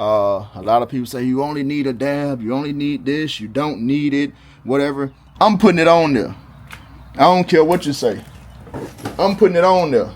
A lot of people say you only need a dab, you only need this, you don't need it, whatever. I'm putting it on there. I don't care what you say. I'm putting it on there.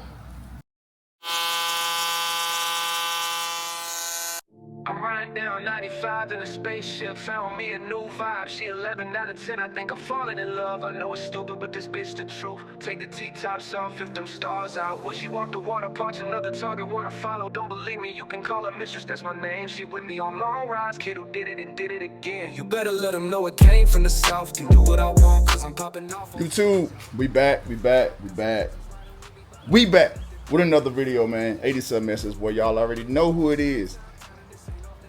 I'm riding down 95 in a spaceship, found me a new vibe. She 11 out of 10, I think I'm falling in love. I know it's stupid, but this bitch the truth. Take the T-tops off if them stars out. When she walked the water parks, another target wanna follow. Don't believe me, you can call her mistress, that's my name. She with me on long rides, kid who did it and did it again. You better let them know it came from the south. Can do what I want, cause I'm popping off. YouTube, we back with another video, man. 87 messages, boy, y'all already know who it is.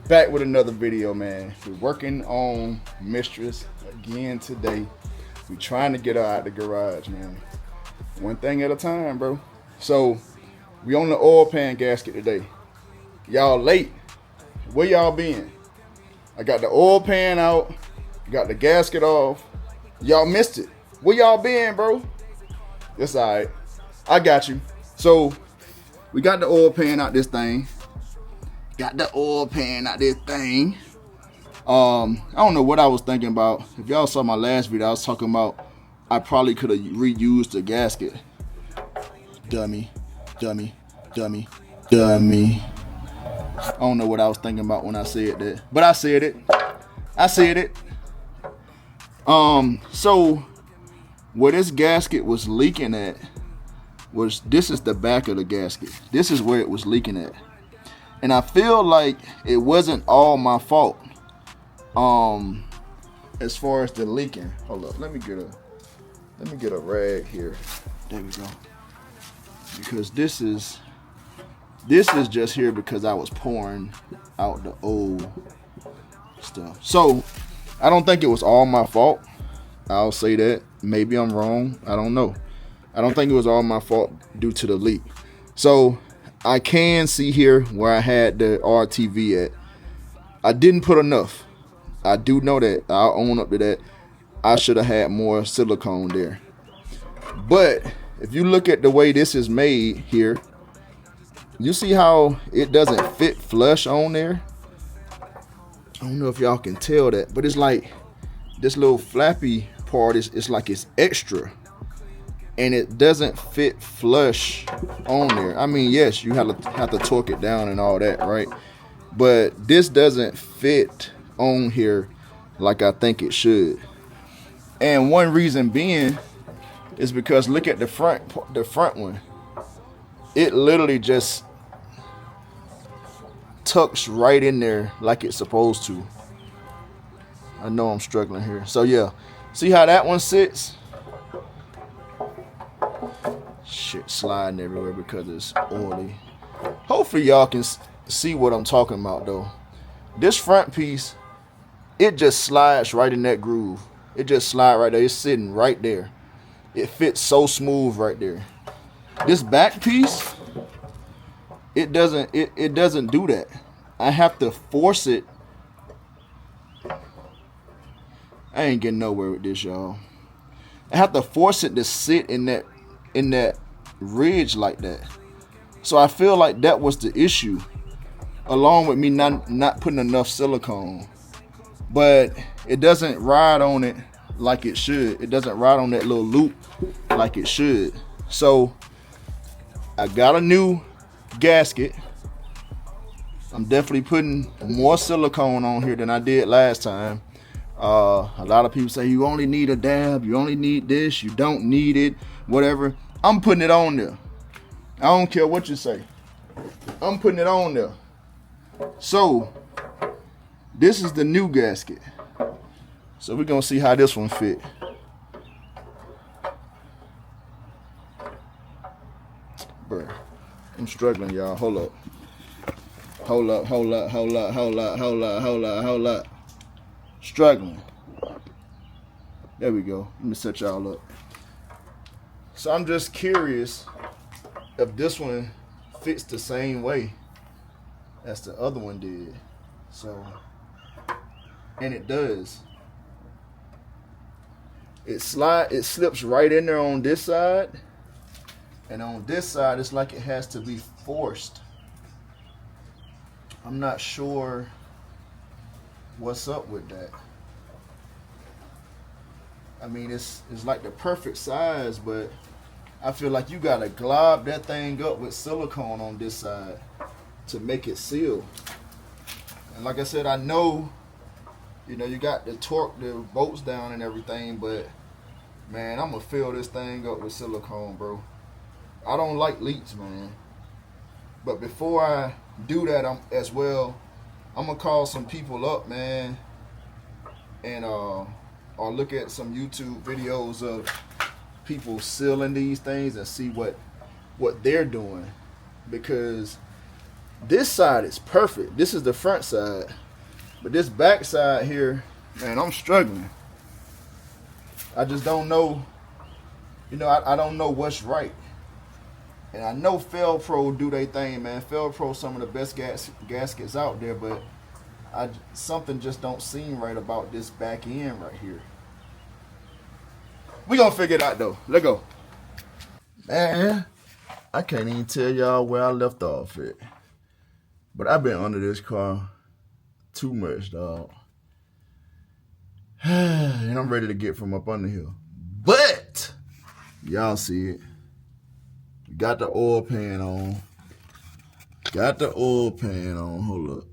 Back with another video, man. We're working on Mistress again today. We're trying to get her out the garage, man. One thing at a time, bro. So we on the oil pan gasket today. Y'all late. Where y'all been? I got the oil pan out, got the gasket off. Y'all missed it. Where y'all been, bro? It's all right. I got you. So we got the oil pan out this thing. Got the oil pan out this thing. I don't know what I was thinking about. If y'all saw my last video, I was talking about I probably could have reused the gasket. Dummy. I don't know what I was thinking about when I said that, but I said it. So where this gasket was leaking at was, this is the back of the gasket. This is where it was leaking at. And I feel like it wasn't all my fault. As far as the leaking. Hold up, let me get a rag here. There we go. Because this is just here because I was pouring out the old stuff. So I don't think it was all my fault. I'll say that. Maybe I'm wrong. I don't know. I don't think it was all my fault due to the leak. So I can see here where I had the RTV at. I didn't put enough. I do know that. I'll own up to that. I should have had more silicone there. But if you look at the way this is made here, you see how it doesn't fit flush on there? I don't know if y'all can tell that, but it's like this little flappy part is like it's extra. And it doesn't fit flush on there. I mean, yes, you have to torque it down and all that, right? But this doesn't fit on here like I think it should. And one reason being is because look at the front one. It literally just tucks right in there like it's supposed to. I know I'm struggling here. So yeah, see how that one sits? Shit sliding everywhere because it's oily. Hopefully y'all can see what I'm talking about though. This front piece, it just slides right in that groove. It just slides right there. It's sitting right there. It fits so smooth right there. This back piece, it doesn't do that. I have to force it. I ain't getting nowhere with this, y'all. I have to force it to sit in that ridge like that. So I feel like that was the issue, along with me not putting enough silicone. But it doesn't ride on it like it should. It doesn't ride on that little loop like it should. So I got a new gasket. I'm definitely putting more silicone on here than I did last time. A lot of people say you only need a dab, you only need this, you don't need it, whatever. I'm putting it on there. I don't care what you say. I'm putting it on there. So this is the new gasket. So we're gonna see how this one fit. Bruh, I'm struggling, y'all. Hold up. Hold up. Struggling. There we go. Let me set y'all up. So I'm just curious if this one fits the same way as the other one did. So, and it does. It slips right in there on this side, and on this side it's like it has to be forced. I'm not sure what's up with that. I mean, it's like the perfect size, but I feel like you gotta glob that thing up with silicone on this side to make it seal. And like I said, I know, you know, you got to torque the bolts down and everything, but man, I'm gonna fill this thing up with silicone, bro. I don't like leaks, man. But before I do that, I'm gonna call some people up, man, and or look at some YouTube videos of people sealing these things and see what they're doing, because this side is perfect. This is the front side, but this back side here, man, I'm struggling. I just don't know, you know, I don't know what's right. And I know Fel-Pro do their thing, man. Fel-Pro some of the best gaskets out there, but something just don't seem right about this back end right here. We gonna figure it out though. Let's go. Man, I can't even tell y'all where I left off at. But I've been under this car too much, dog. And I'm ready to get from up under here. But y'all see it. Got the oil pan on. Got the oil pan on. Hold up.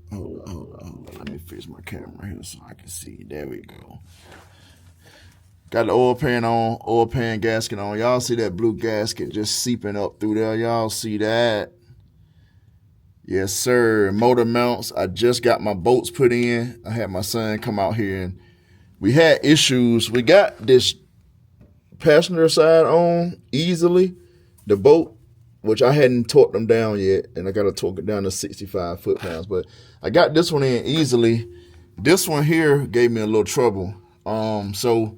Let me fix my camera here so I can see. There we go. Got the oil pan on, oil pan gasket on. Y'all see that blue gasket just seeping up through there? Y'all see that? Yes, sir. Motor mounts. I just got my bolts put in. I had my son come out here and we had issues. We got this passenger side on easily, the bolt, which I hadn't torqued them down yet, and I got to torque it down to 65 foot-pounds. But I got this one in easily. This one here gave me a little trouble. So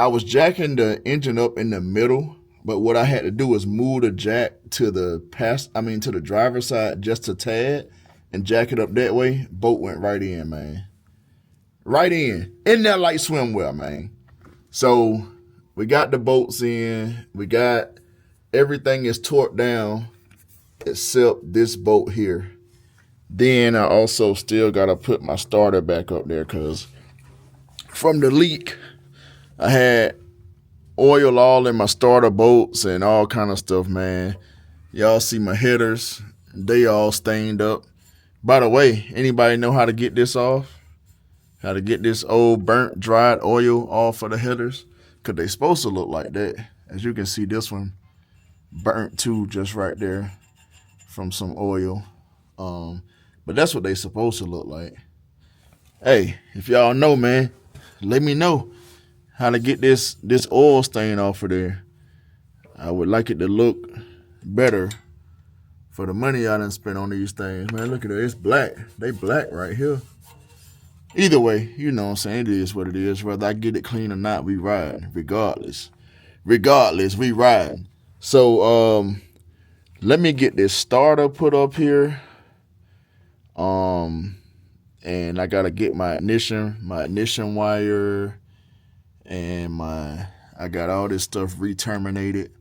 I was jacking the engine up in the middle, but what I had to do was move the jack to the to the driver's side just a tad and jack it up that way. Bolt went right in, man. Right in there like swimwear, man. So we got the bolts in. We got everything is torqued down except this bolt here. Then I also still got to put my starter back up there because from the leak, I had oil all in my starter bolts and all kind of stuff, man. Y'all see my headers. They all stained up. By the way, anybody know how to get this off? How to get this old burnt, dried oil off of the headers? Because they supposed to look like that. As you can see, this one burnt too, just right there from some oil. But that's what they supposed to look like. Hey, if y'all know, man, let me know how to get this oil stain off of there. I would like it to look better for the money I done spent on these things. Man, look at it. It's black. They black right here. Either way, you know what I'm saying? It is what it is. Whether I get it clean or not, we ride. Regardless, we ride. So, let me get this starter put up here. And I gotta get my ignition wire, and I got all this stuff re-terminated.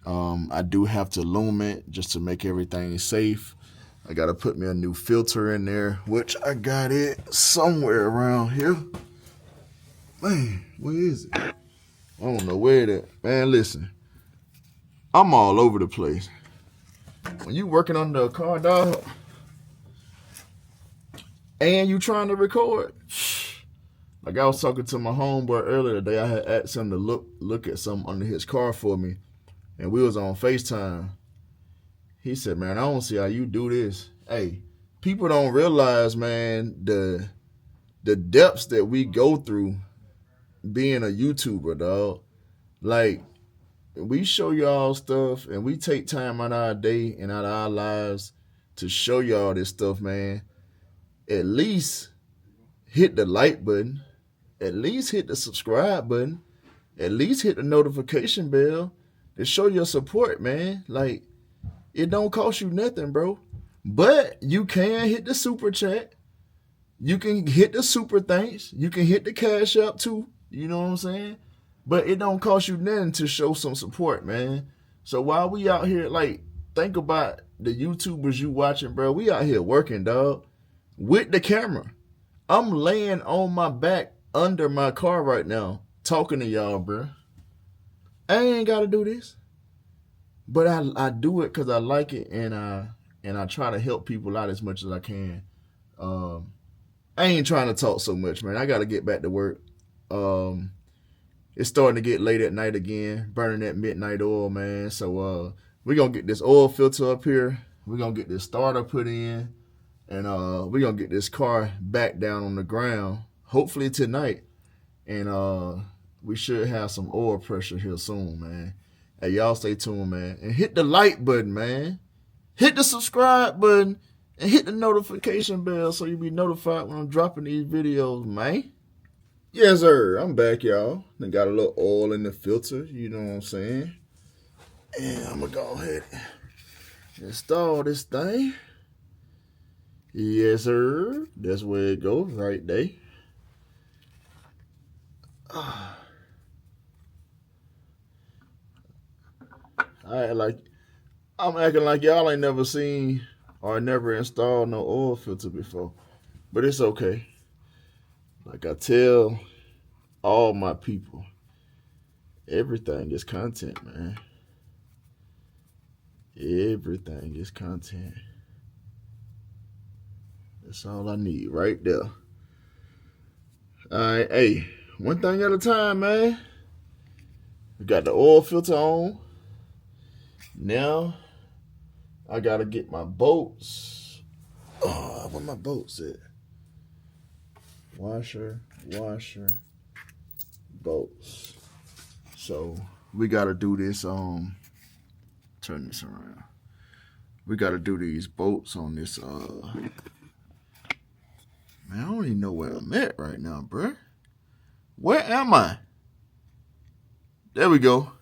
I do have to loom it just to make everything safe. I gotta put me a new filter in there, which I got it somewhere around here. Man, where is it? I don't know where it is. Man, listen, I'm all over the place. When you working under a car, dog, and you trying to record, like I was talking to my homeboy earlier today. I had asked him to look at something under his car for me, and we was on FaceTime. He said, man, I don't see how you do this. Hey, people don't realize, man, the depths that we go through being a YouTuber, dog. Like, we show y'all stuff, and we take time out of our day and out of our lives to show y'all this stuff, man. At least hit the like button. At least hit the subscribe button. At least hit the notification bell to show your support, man. Like, it don't cost you nothing, bro. But you can hit the super chat. You can hit the super thanks. You can hit the cash app too. You know what I'm saying? But it don't cost you nothing to show some support, man. So while we out here, like, think about the YouTubers you watching, bro. We out here working, dog, with the camera. I'm laying on my back under my car right now, talking to y'all, bro. I ain't got to do this, but I do it because I like it, and I try to help people out as much as I can. I ain't trying to talk so much, man. I got to get back to work. It's starting to get late at night again, burning that midnight oil, man. So we're going to get this oil filter up here. We're going to get this starter put in, and we're going to get this car back down on the ground, hopefully tonight. And we should have some oil pressure here soon, man. Hey, y'all stay tuned, man. And hit the like button, man. Hit the subscribe button. And hit the notification bell so you'll be notified when I'm dropping these videos, man. Yes, sir. I'm back, y'all. Then got a little oil in the filter. You know what I'm saying? And I'm going to go ahead and install this thing. Yes, sir. That's where it goes right there. I'm acting like y'all ain't never seen or never installed no oil filter before. But it's okay. Like I tell all my people, everything is content, man. Everything is content. That's all I need right there. All right, hey, one thing at a time, man. We got the oil filter on. Now, I got to get my bolts. Oh, where my bolts at? Washer, bolts. So, we got to do this, turn this around. We got to do these bolts on this, man, I don't even know where I'm at right now, bruh. Where am I? There we go.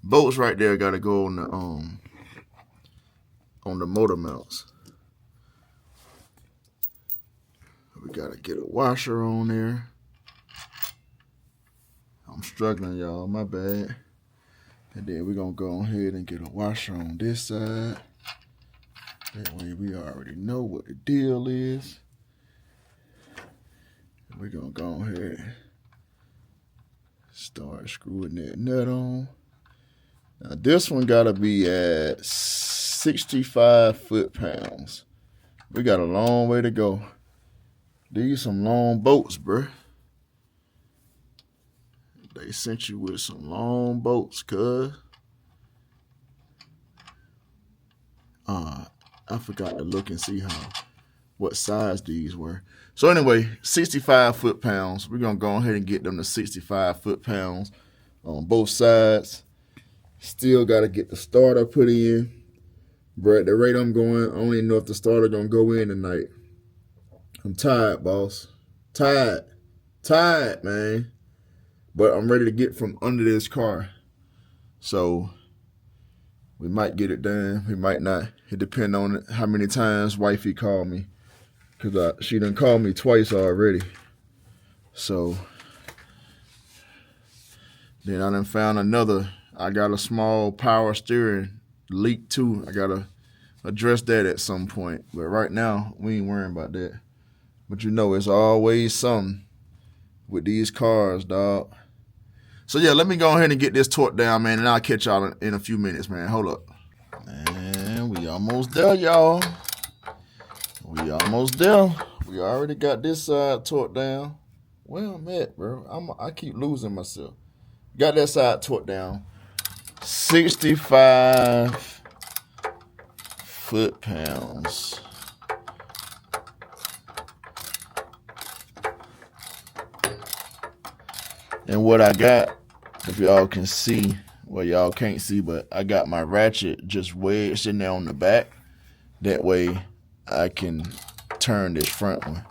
Bolts right there got to go on the motor mounts. We got to get a washer on there. I'm struggling, y'all. My bad. And then we're going to go ahead and get a washer on this side. That way we already know what the deal is. We're going to go ahead and start screwing that nut on. Now this one got to be at 65 foot-pounds. We got a long way to go. These some long bolts, bruh. They sent you with some long bolts, cuz. I forgot to look and see what size these were. So anyway, 65 foot-pounds. We're going to go ahead and get them to 65 foot-pounds on both sides. Still got to get the starter put in. But at the rate I'm going, I don't even know if the starter going to go in tonight. I'm tired, boss. Tired, man. But I'm ready to get from under this car. So we might get it done. We might not. It depends on how many times wifey called me. Because she done called me twice already. So then I done found another. I got a small power steering leak too. I got to address that at some point. But right now, we ain't worrying about that. But you know, it's always something with these cars, dog. So yeah, let me go ahead and get this torque down, man, and I'll catch y'all in a few minutes, man. Hold up. Man, we almost there, y'all. We almost there. We already got this side torqued down. Where I'm at, bro? I keep losing myself. Got that side torqued down. 65 foot-pounds. And what I got, if y'all can see, well, y'all can't see, but I got my ratchet just wedged in there on the back. That way I can turn this front one.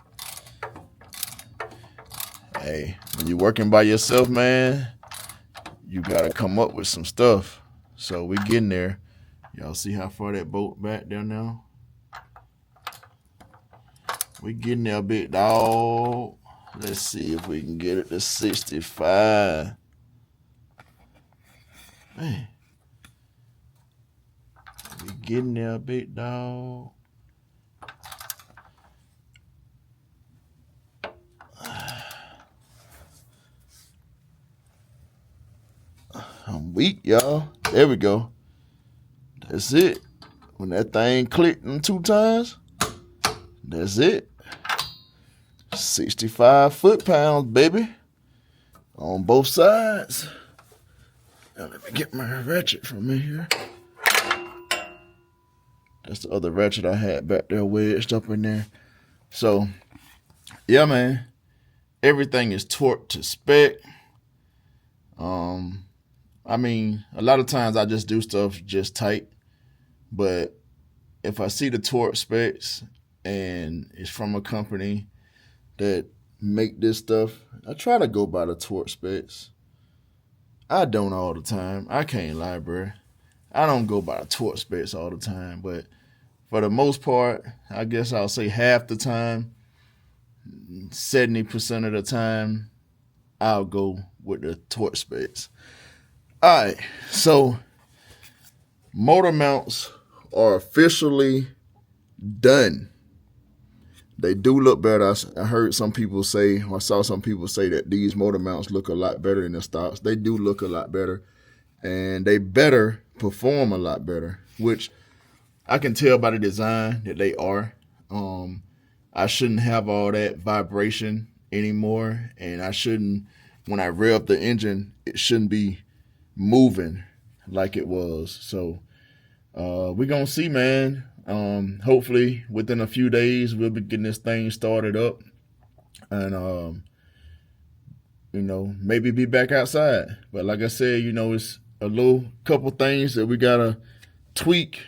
Hey, when you're working by yourself, man, you got to come up with some stuff. So we getting there. Y'all see how far that bolt back there now? We getting there, big dog. Let's see if we can get it to 65. Man. Get in there, big dog. I'm weak, y'all. There we go. That's it. When that thing clicked in 2 times, that's it. 65 foot-pounds, baby. On both sides. Now let me get my ratchet from in here. That's the other ratchet I had back there wedged up in there. So, yeah, man. Everything is torqued to spec. I mean, a lot of times I just do stuff just tight. But if I see the torque specs and it's from a company that make this stuff, I try to go by the torque specs. I don't all the time. I can't lie, bro. I don't go by the torque specs all the time. But for the most part, I guess I'll say half the time, 70% of the time, I'll go with the torque specs. All right, so motor mounts are officially done. They do look better. I heard some people say, or I saw some people say that these motor mounts look a lot better than the stocks. They do look a lot better, and they better perform a lot better, which I can tell by the design that they are. I shouldn't have all that vibration anymore, and I shouldn't, when I rev the engine, it shouldn't be moving like it was. So we're going to see, man. Hopefully within a few days, we'll be getting this thing started up and, maybe be back outside. But like I said, it's a little couple things that we got to tweak.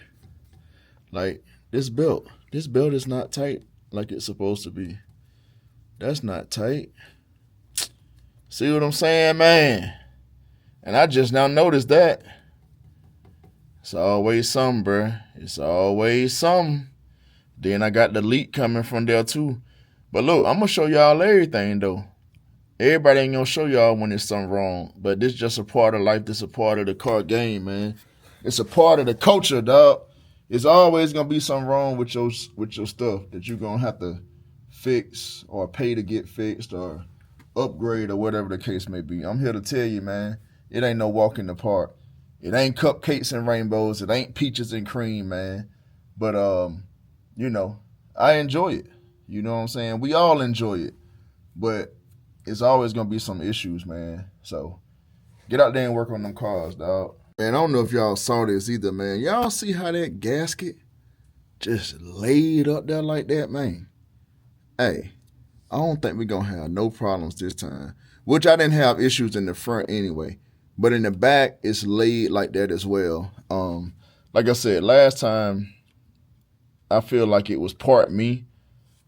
Like this belt is not tight like it's supposed to be. That's not tight. See what I'm saying, man? And I just now noticed that. It's always something, bruh. It's always something. Then I got the leak coming from there too. But look, I'm going to show y'all everything though. Everybody ain't going to show y'all when there's something wrong. But this is just a part of life. This is a part of the car game, man. It's a part of the culture, dog. It's always going to be something wrong with your stuff that you're going to have to fix or pay to get fixed or upgrade or whatever the case may be. I'm here to tell you, man, it ain't no walk in the park. It ain't cupcakes and rainbows. It ain't peaches and cream, man. But, I enjoy it. You know what I'm saying? We all enjoy it. But it's always going to be some issues, man. So get out there and work on them cars, dog. And I don't know if y'all saw this either, man. Y'all see how that gasket just laid up there like that, man? Hey, I don't think we're going to have no problems this time. Which I didn't have issues in the front anyway. But in the back, it's laid like that as well. Like I said, last time, I feel like it was part me.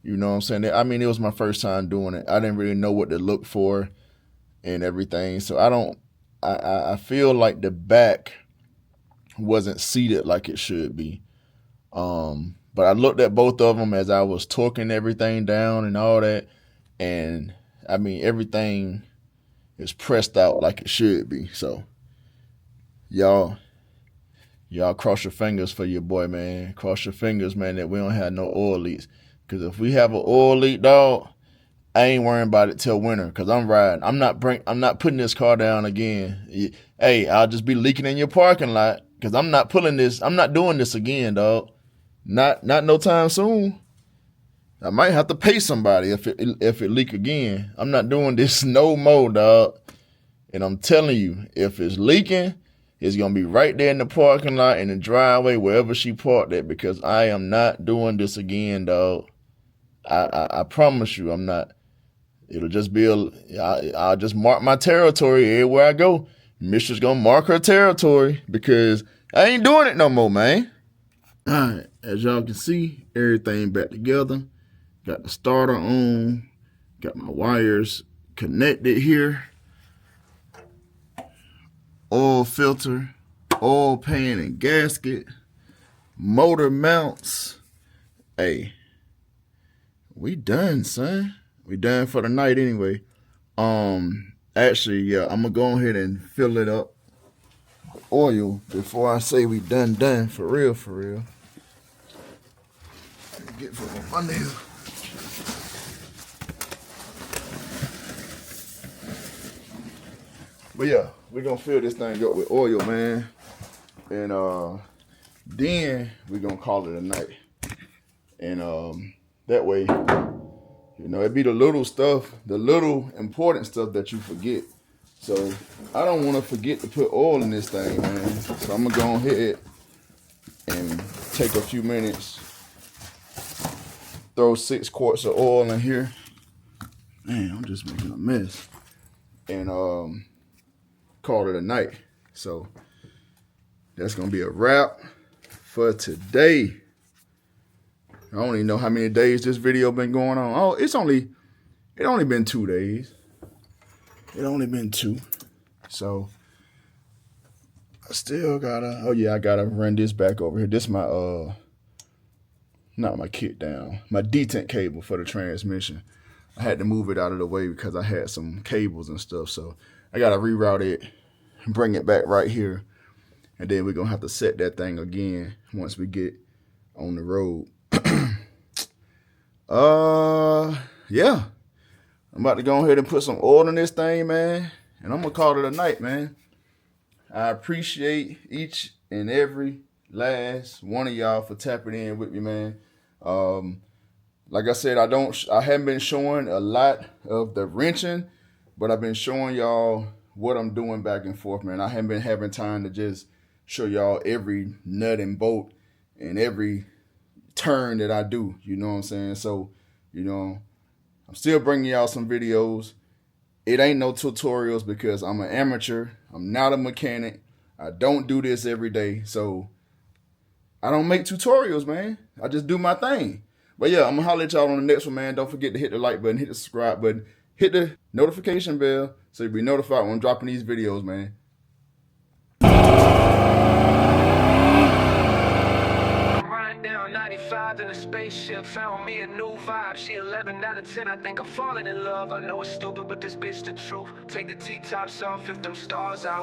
You know what I'm saying? I mean, it was my first time doing it. I didn't really know what to look for and everything. So I feel like the back wasn't seated like it should be. But I looked at both of them as I was torquing everything down and all that. And, I mean, everything is pressed out like it should be. So, y'all cross your fingers for your boy, man. Cross your fingers, man, that we don't have no oil leaks. Because if we have an oil leak, dog, I ain't worrying about it till winter because I'm riding. I'm not putting this car down again. Hey, I'll just be leaking in your parking lot because I'm not pulling this. I'm not doing this again, dog. Not no time soon. I might have to pay somebody if it leak again. I'm not doing this no more, dog. And I'm telling you, if it's leaking, it's going to be right there in the parking lot, in the driveway, wherever she parked at, because I am not doing this again, dog. I promise you I'm not. It'll just be I'll just mark my territory everywhere I go. Mistress going to mark her territory because I ain't doing it no more, man. All right, as y'all can see, everything back together. Got the starter on. Got my wires connected here. Oil filter, oil pan and gasket, motor mounts. Hey, we done, son. We done for the night anyway. Actually, yeah, I'm gonna go ahead and fill it up. oil before I say we done for real, for real. Let me get from my nail. But yeah, we're gonna fill this thing up with oil, man. And then we're gonna call it a night. And that way, you know, it be the little stuff, the little important stuff that you forget. So I don't want to forget to put oil in this thing, man. So I'm gonna go ahead and take a few minutes, throw 6 quarts of oil in here. Man, I'm just making a mess. And call it a night. So that's gonna be a wrap for today. I don't even know how many days this video been going on. Oh, it only been 2 days. It only been 2. So I still gotta, oh yeah, I gotta run this back over here. This my not my kit down, my detent cable for the transmission. I had to move it out of the way because I had some cables and stuff. So I gotta reroute it and bring it back right here. And then we're gonna have to set that thing again once we get on the road. Yeah. I'm about to go ahead and put some oil in this thing, man. And I'm gonna call it a night, man. I appreciate each and every last one of y'all for tapping in with me, man. Like I said, I haven't been showing a lot of the wrenching, but I've been showing y'all what I'm doing back and forth, man. I haven't been having time to just show y'all every nut and bolt and every turn that I do, you know what I'm saying? So, you know, I'm still bringing y'all some videos. It ain't no tutorials because I'm an amateur. I'm not a mechanic. I don't do this every day. So I don't make tutorials, man. I just do my thing. But yeah, I'm gonna holler at y'all on the next one, man. Don't forget to hit the like button, hit the subscribe button, hit the notification bell so you'll be notified when I'm dropping these videos, man. Down 95 in a spaceship, found me a new vibe. She 11 out of 10, I think I'm falling in love. I know it's stupid, but this bitch the truth. Take the T-tops off if them stars out.